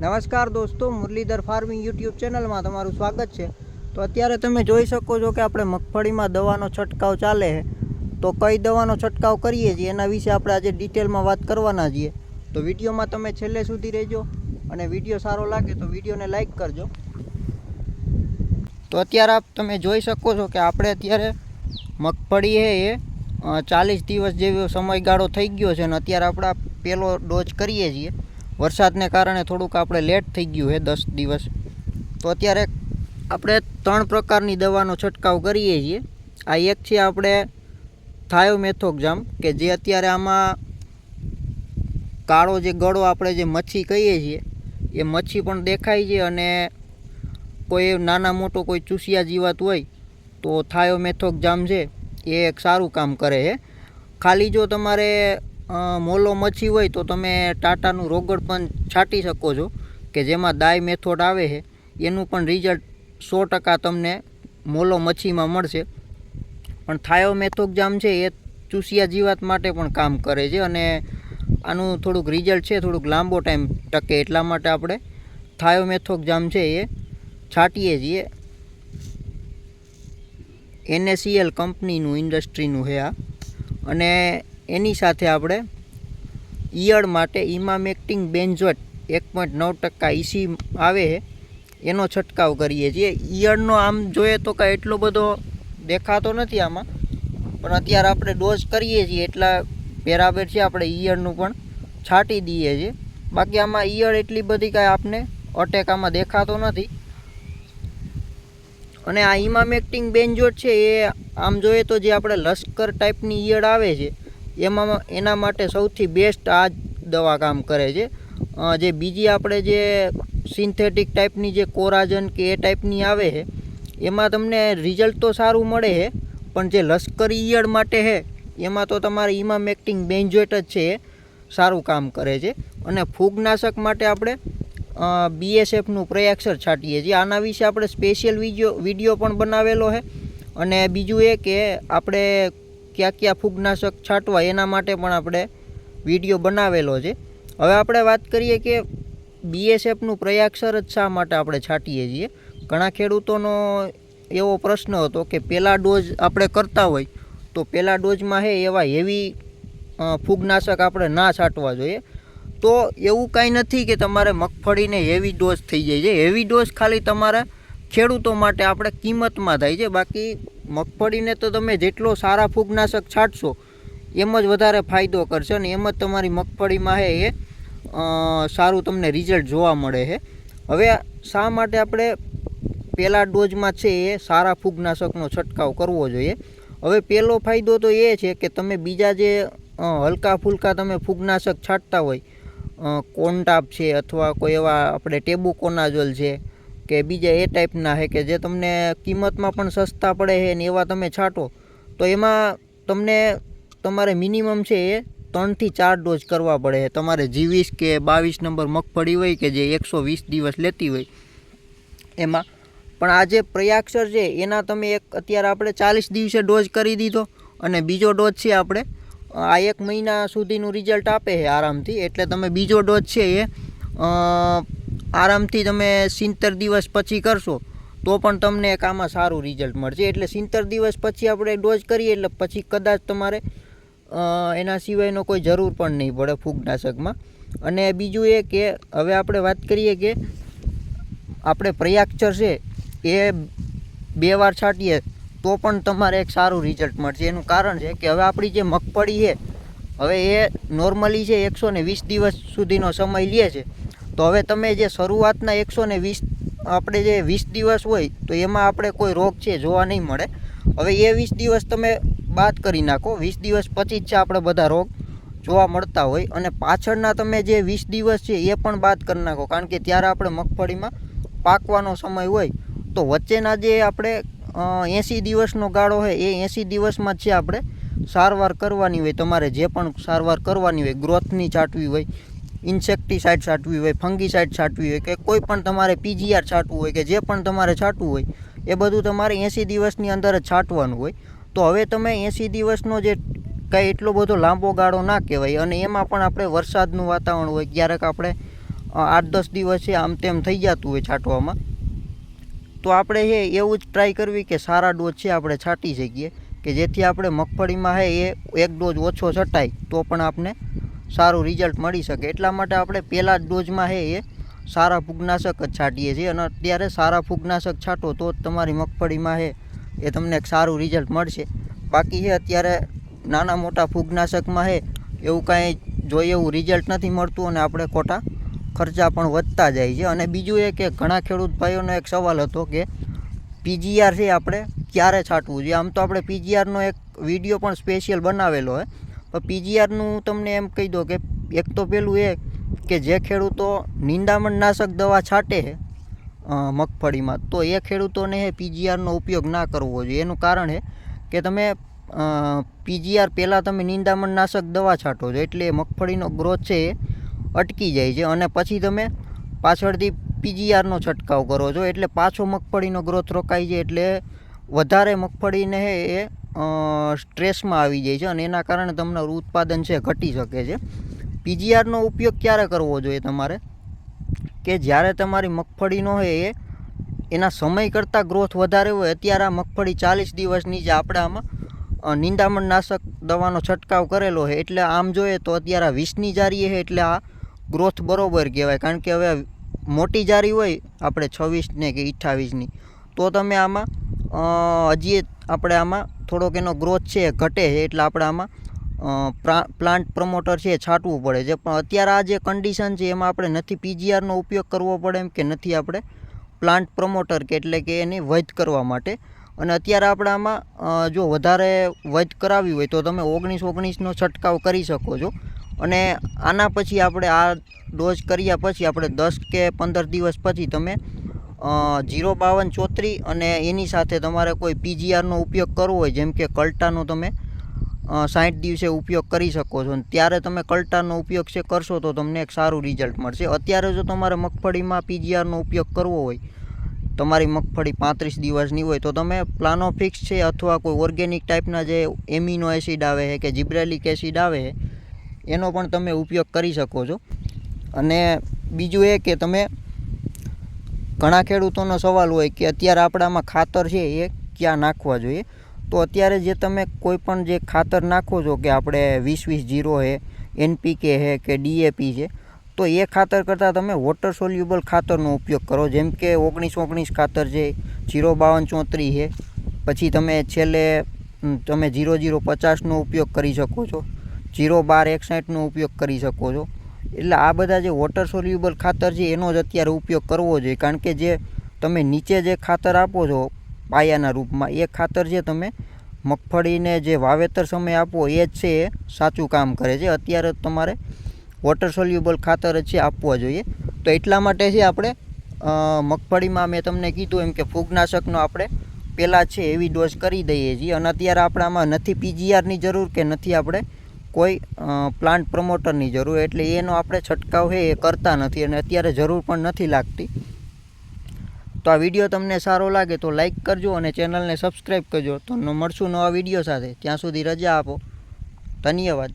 નમસ્કાર દોસ્તો, Muralidhar farming YouTube ચેનલમાં તમારું સ્વાગત છે। તો અત્યારે તમે જોઈ શકો છો કે આપણે મગફળીમાં દવાનો છંટકાવ ચાલે છે। તો કઈ દવાનો છંટકાવ કરીએ છીએ એના વિશે આપણે આજે ડિટેલમાં વાત કરવાના છીએ। તો વિડીયોમાં તમે છેલ્લે સુધી રહેજો અને વિડીયો સારો લાગે તો વિડીયોને લાઈક કરજો। તો અત્યારે તમે જોઈ શકો છો કે આપણે અત્યારે મગફળી છે એ 40 દિવસ જેવો સમયગાળો થઈ ગયો છે અને અત્યારે આપણે પહેલો ડોઝ કરીએ છીએ। વરસાદને કારણે થોડુંક આપણે લેટ થઈ ગયું છે 10 દિવસ। તો અત્યારે આપણે 3 પ્રકારની દવાનો છંટકાવ કરીએ છીએ। આ એક છે આપણે થાયોમેથોક્ઝામ કે જે અત્યારે આમાં કાળો જે ગળો આપણે જે મચ્છી કહીએ છીએ એ મચ્છી પણ દેખાય છે અને કોઈ નાના મોટો કોઈ ચૂસિયા જીવાત હોય તો થાયોમેથોક્ઝામ છે એ એક સારું કામ કરે છે। ખાલી જો તમારે મોલો મચ્છી હોય તો તમે ટાટાનું રોગડ પણ છાંટી શકો છો કે જેમાં ડાય મેથોડ આવે છે। એનું પણ રિઝલ્ટ 100% તમને મોલો મચ્છીમાં મળશે। પણ થાયોમેથોક્ઝામ છે એ ચૂસિયા જીવાત માટે પણ કામ કરે છે અને આનું થોડુંક રિઝલ્ટ છે થોડુંક લાંબો ટાઈમ ટકે એટલા માટે આપણે થાયોમેથોક્ઝામ છે એ છાંટીએ છીએ। NACL કંપનીનું ઇન્ડસ્ટ્રીનું છે આ। અને એની સાથે આપણે ઈયળ માટે ઇમામેક્ટિન બેન્ઝોએટ 1.9% EC આવે છે એનો છંટકાવ કરીએ છીએ। ઈયળનો આમ જોઈએ તો કાંઈ એટલો બધો દેખાતો નથી આમાં, પણ અત્યારે આપણે ડોઝ કરીએ છીએ એટલા બરાબર છે આપણે ઈયળનું પણ છાંટી દઈએ છીએ। બાકી આમાં ઈયળ એટલી બધી કાંઈ આપને અટેક આમાં દેખાતો નથી। અને આ ઇમામેક્ટિન બેન્ઝોએટ છે એ આમ જોઈએ તો જે આપણે લશ્કર ટાઈપની ઈયળ આવે છે એના માટે સૌથી બેસ્ટ આ દવા કામ કરે છે। જે બીજી આપણે જે સિન્થેટિક ટાઈપની જે કોરાજન કે એ ટાઈપની આવે છે એમાં તમને રિઝલ્ટ તો સારું મળે છે, પણ જે લશ્કરી ઈયળ માટે છે એમાં તો તમારે ઇમામેક્ટિન બેન્ઝોએટ જ છે એ સારું કામ કરે છે। અને ફૂગનાશક માટે આપણે BSFનું પ્રયાક્ષર છાંટીએ છીએ। આના વિશે આપણે સ્પેશિયલ વિડીયો પણ બનાવેલો છે। અને બીજું એ કે આપણે ક્યાં ફૂગનાશક છાંટવા એના માટે પણ આપણે વિડીયો બનાવેલો છે। હવે આપણે વાત કરીએ કે BSFનું પ્રયાક્ષર જ શા માટે આપણે છાંટીએ છીએ। ઘણા ખેડૂતોનો એવો પ્રશ્ન હતો કે પહેલા ડોઝ આપણે કરતા હોય તો પહેલા ડોઝમાં છે એવા હેવી ફૂગનાશક આપણે ના છાંટવા જોઈએ। તો એવું કાંઈ નથી કે તમારે મગફળીને હેવી ડોઝ થઈ જાય છે। હેવી ડોઝ ખાલી તમારા ખેડૂતો માટે આપણે કિંમતમાં થાય છે। બાકી મગફળીને તો તમે જેટલો સારા ફૂગનાશક છાંટશો એમ જ વધારે ફાયદો કરશે અને એમ જ તમારી મગફળીમાં છે એ સારું તમને રિઝલ્ટ જોવા મળે છે। હવે શા માટે આપણે પહેલા ડોઝમાં છે એ સારા ફૂગનાશકનો છંટકાવ કરવો જોઈએ। હવે પહેલો ફાયદો તો એ છે કે તમે બીજા જે હલકા ફૂલકા તમે ફૂગનાશક છાંટતા હોય કોન્ટાપ છે અથવા કોઈ એવા આપણે ટેબુકોનાઝોલ છે કે બીજા એ ટાઈપના છે કે જે તમને કિંમતમાં પણ સસ્તા પડે છે ને એવા તમે છાંટો તો એમાં તમને તમારે મિનિમમ છે એ 3 થી 4 ડોઝ કરવા પડે છે। તમારે G20 કે 22 નંબર મગફળી હોય કે જે 120 દિવસ લેતી હોય એમાં પણ આ જે પ્રયાક્ષર છે એના તમે અત્યારે આપણે 40 દિવસે ડોઝ કરી દીધો અને બીજો ડોઝ છે આપણે આ 1 મહિના સુધીનું રિઝલ્ટ આપે છે આરામથી। એટલે તમે બીજો ડોઝ છે એ આરામથી તમે 70 દિવસ પછી કરશો તો પણ તમને એક આમાં સારું રિઝલ્ટ મળશે। એટલે 70 દિવસ પછી આપણે ડોઝ કરીએ એટલે પછી કદાચ તમારે એના સિવાયનો કોઈ જરૂર પણ નહીં પડે ફૂગનાશકમાં। અને બીજું એ કે હવે આપણે વાત કરીએ કે આપણે પ્રયાક્ષર છે એ 2 વાર છાંટીએ તો પણ તમારે એક સારું રિઝલ્ટ મળશે। એનું કારણ છે કે હવે આપણી જે મગફળી છે હવે એ નોર્મલી છે 120 દિવસ સુધીનો સમય લે છે। તો હવે તમે જે શરૂઆતના 120 આપણે જે 20 દિવસ હોય તો એમાં આપણે કોઈ રોગ છે જોવા નહીં મળે। હવે એ 20 દિવસ તમે બાદ કરી નાખો, 20 દિવસ પછી જ છે આપણે બધા રોગ જોવા મળતા હોય અને પાછળના તમે જે 20 દિવસ છે એ પણ બાદ કરી નાખો, કારણ કે ત્યારે આપણે મગફળીમાં પાકવાનો સમય હોય। તો વચ્ચેના જે આપણે 80 દિવસનો ગાળો હોય એ 80 દિવસમાં જ છે આપણે સારવાર કરવાની હોય। તમારે જે પણ સારવાર કરવાની હોય, ગ્રોથની છાંટવી હોય, ઇન્સેક્ટિસાઇડ છાંટવી હોય, ફંગીસાઇડ છાંટવી હોય કે કોઈ પણ તમારે PGR છાંટવું હોય કે જે પણ તમારે છાંટવું હોય એ બધું તમારે 80 દિવસની અંદર જ છાંટવાનું હોય। તો હવે તમે 80 દિવસનો જે કાંઈ એટલો બધો લાંબો ગાળો ના કહેવાય અને એમાં પણ આપણે વરસાદનું વાતાવરણ હોય, ક્યારેક આપણે 8-10 દિવસ છે આમ તેમ થઈ જતું હોય છાંટવામાં, તો આપણે છે એવું જ ટ્રાય કરવી કે સારા ડોઝ છે આપણે છાંટી શકીએ, કે જેથી આપણે મગફળીમાં છે એ એક ડોઝ ઓછો છટાય તો પણ આપણે સારું રિઝલ્ટ મળી શકે. એટલા માટે આપણે પહેલાં જ ડોઝમાં છે એ સારા ફૂગનાશક જ છાંટીએ છીએ, અને અત્યારે સારા ફૂગનાશક છાંટો તો જ તમારી મગફળીમાં છે એ તમને એક સારું રિઝલ્ટ મળશે. બાકી છે અત્યારે નાના મોટા ફૂગનાશકમાં છે એવું કાંઈ જોઈએ એવું રિઝલ્ટ નથી મળતું, અને આપણે ખોટા ખર્ચા પણ વધતા જાય છે. અને બીજું એ કે ઘણા ખેડૂત ભાઈઓનો એક સવાલ હતો કે પીજીઆર છે આપણે ક્યારે છાંટવું જોઈએ. આમ તો આપણે પીજીઆરનો એક વિડીયો પણ સ્પેશિયલ બનાવેલો હોય, પણ પીજીઆરનું તમને એમ કહી દો કે એક તો પેલું એ કે જે ખેડૂતો નિંદામણનાશક દવા છાંટે છે મગફળીમાં, તો એ ખેડૂતોને પીજીઆરનો ઉપયોગ ના કરવો જોઈએ. એનું કારણ છે કે તમે પીજીઆર પહેલાં તમે નિંદામણનાશક દવા છાંટો છો એટલે મગફળીનો ગ્રોથ છે એ અટકી જાય છે, અને પછી તમે પાછળથી પીજીઆરનો છંટકાવ કરો છો એટલે પાછો મગફળીનો ગ્રોથ રોકાય છે, એટલે વધારે મગફળીને એ સ્ટ્રેસમાં આવી જાય છે, અને એના કારણે તમને ઉત્પાદન છે ઘટી શકે છે. પીજીઆરનો ઉપયોગ ક્યારે કરવો જોઈએ તમારે, કે જ્યારે તમારી મગફળીનો છે એ એના સમય કરતાં ગ્રોથ વધારે હોય. અત્યારે આ મગફળી 40 દિવસની જે આપણે આમાં નિંદામણનાશક દવાનો છંટકાવ કરેલો છે, એટલે આમ જોઈએ તો અત્યારે 20ની જારી છે એટલે આ ગ્રોથ બરોબર કહેવાય. કારણ કે હવે મોટી જારી હોય આપણે 26 કે 28ની, તો તમે આમાં હજી આપણે આમાં થોડોક એનો ગ્રોથ છે ઘટે છે, એટલે આપણે આમાં પ્લાન્ટ પ્રમોટર છે છાંટવું પડે છે. પણ અત્યારે આ જે કન્ડિશન છે એમાં આપણે નથી પીજીઆરનો ઉપયોગ કરવો પડે એમ, કે નથી આપણે પ્લાન્ટ પ્રમોટર કે એટલે કે એની વધ કરવા માટે. અને અત્યારે આપણે આમાં જો વધારે વધ કરાવી હોય તો તમે 19-19નો છંટકાવ કરી શકો છો. અને આના પછી આપણે આ ડોઝ કર્યા પછી આપણે 10 કે 15 દિવસ પછી તમે 052-34 અને એની સાથે તમારે કોઈ પીજીઆરનો ઉપયોગ કરવો હોય, જેમ કે કલ્ટાનો તમે 60 દિવસે ઉપયોગ કરી શકો છો. ત્યારે તમે કલ્ટાનો ઉપયોગ છે કરશો તો તમને એક સારું રિઝલ્ટ મળશે. અત્યારે જો તમારે મગફળીમાં પીજીઆરનો ઉપયોગ કરવો હોય, તમારી મગફળી 35 દિવસની હોય, તો તમે પ્લાનોફિક્સ છે અથવા કોઈ ઓર્ગેનિક ટાઈપના જે એમિનો એસિડ આવે છે કે જિબ્રેલિક એસિડ આવે છે એનો પણ તમે ઉપયોગ કરી શકો છો. અને બીજું એ કે તમે ઘણા ખેડૂતોનો સવાલ હોય કે અત્યારે આપણામાં ખાતર છે એ ક્યાં નાખવા જોઈએ. તો અત્યારે જે તમે કોઈ પણ જે ખાતર નાખો છો કે આપણે 20-20-0 છે, NPK છે કે DAP છે, તો એ ખાતર કરતાં તમે વોટર સોલ્યુબલ ખાતરનો ઉપયોગ કરો, જેમ કે 19-19 ખાતર છે, 052-34 છે, પછી તમે છેલ્લે તમે 00-50નો ઉપયોગ કરી શકો છો, 012-61નો ઉપયોગ કરી શકો છો. એટલે આ બધા જે વોટર સોલ્યુબલ ખાતર છે એનો જ અત્યારે ઉપયોગ કરવો જોઈએ. કારણ કે જે તમે નીચે જે ખાતર આપો છો પાયાના રૂપમાં, એ ખાતર જે તમે મગફળીને જે વાવેતર સમયે આપો એ જ છે એ સાચું કામ કરે છે. અત્યારે તમારે વોટર સોલ્યુબલ ખાતર જ છે આપવા જોઈએ. તો એટલા માટે છે આપણે મગફળીમાં મેં તમને કીધું એમ કે ફૂગનાશકનો આપણે પહેલાં છે એવી ડોઝ કરી દઈએ છીએ. અને અત્યારે આપણામાં નથી પીજીઆરની જરૂર કે નથી આપણે કોઈ પ્લાન્ટ પ્રમોટરની જરૂર, એટલે એનો આપણે છંટકાવ છે એ કરતા નથી, અને અત્યારે જરૂર પણ નથી લાગતી. તો આ વિડીયો તમને સારો લાગે તો લાઈક કરજો અને ચેનલને સબસ્ક્રાઈબ કરજો. તો મળશું નવા વિડીયો સાથે. ત્યાં સુધી રજા આપો. ધન્યવાદ.